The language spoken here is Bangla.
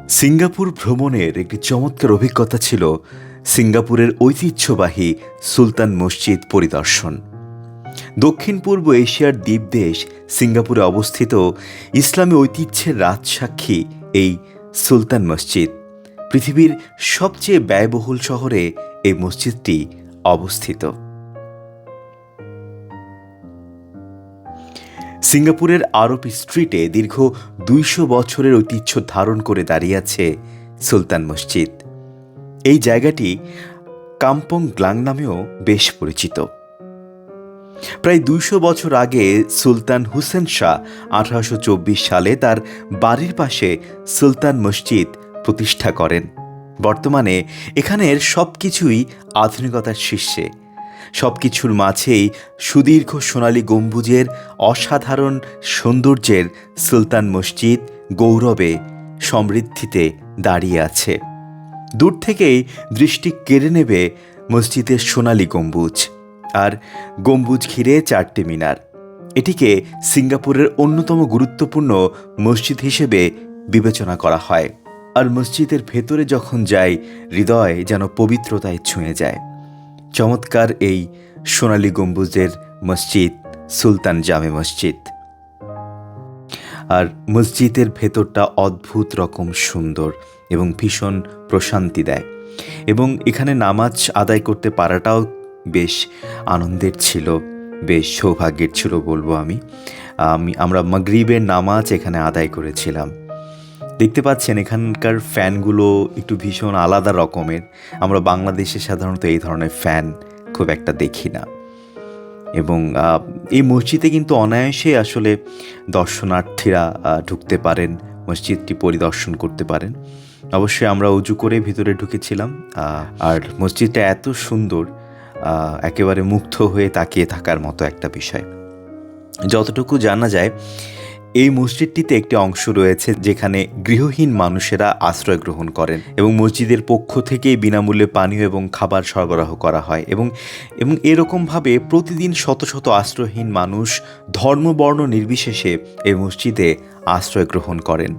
সিঙ্গাপুর ভ্রমণের একটি চমৎকার অভিজ্ঞতা ছিল সিঙ্গাপুরের ঐতিহ্যবাহী সুলতান মসজিদ পরিদর্শন। দক্ষিণ পূর্ব এশিয়ার দ্বীপদেশ সিঙ্গাপুরে অবস্থিত ইসলামী ঐতিহ্যের রাজসাক্ষী এই সুলতান মসজিদ। পৃথিবীর সবচেয়ে ব্যয়বহুল শহরে এই মসজিদটি অবস্থিত। সিঙ্গাপুরের আরব স্ট্রিটে দীর্ঘ ২০০ বছরের ঐতিহ্য ধারণ করে দাঁড়িয়ে আছে সুলতান মসজিদ। এই জায়গাটি কাম্পং গ্লাং নামেও বেশ পরিচিত। প্রায় ২০০ বছর আগে সুলতান হুসেন শাহ ১৮২৪ সালে তার বাড়ির পাশে সুলতান মসজিদ প্রতিষ্ঠা করেন। বর্তমানে এখানের সব কিছুই আধুনিকতার শীর্ষে। সব কিছুর মাঝেই সুদীর্ঘ সোনালী গম্বুজের অসাধারণ সৌন্দর্যের সুলতান মসজিদ গৌরবে সমৃদ্ধিতে দাঁড়িয়ে আছে। দূর থেকেই দৃষ্টি কেড়ে নেবে মসজিদের সোনালী গম্বুজ, আর গম্বুজ ঘিরে ৪টি মিনার। এটিকে সিঙ্গাপুরের অন্যতম গুরুত্বপূর্ণ মসজিদ হিসেবে বিবেচনা করা হয়। আর মসজিদের ভেতরে যখন যাই, হৃদয় যেন পবিত্রতায় ছুঁয়ে যায়। চমৎকার এই সোনালী গম্বুজের মসজিদ সুলতান জামে মসজিদ। আর মসজিদের ভেতরটা অদ্ভুত রকম সুন্দর এবং ভীষণ প্রশান্তি দেয়। এবং এখানে নামাজ আদায় করতে পারাটাও বেশ আনন্দের ছিল, বেশ সৌভাগ্যের ছিল বলবো আমরা মাগরিবের নামাজ এখানে আদায় করেছিলাম। দেখতে পাচ্ছেন এখানকার ফ্যানগুলো একটু ভীষণ আলাদা রকমের। আমরা বাংলাদেশে সাধারণত এই ধরনের ফ্যান খুব একটা দেখি না। এবং এই মসজিদে কিন্তু অনায়াসে আসলে দর্শনার্থীরা ঢুকতে পারেন, মসজিদটি পরিদর্শন করতে পারেন। অবশ্যই আমরা অজু করে ভিতরে ঢুকেছিলাম। আর মসজিদটা এত সুন্দর, একেবারে মুগ্ধ হয়ে তাকিয়ে থাকার মতো একটা বিষয়। যতটুকু জানা যায়, এই মসজিদটিতে একটি অংশ রয়েছে যেখানে গৃহহীন মানুষেরা আশ্রয় গ্রহণ করেন এবং মসজিদের পক্ষ থেকেই বিনামূল্যে পানীয় এবং খাবার সরবরাহ করা হয়। এবং এরকমভাবে প্রতিদিন শত শত আশ্রয়হীন মানুষ ধর্ম বর্ণ নির্বিশেষে এই মসজিদে আশ্রয় গ্রহণ করেন।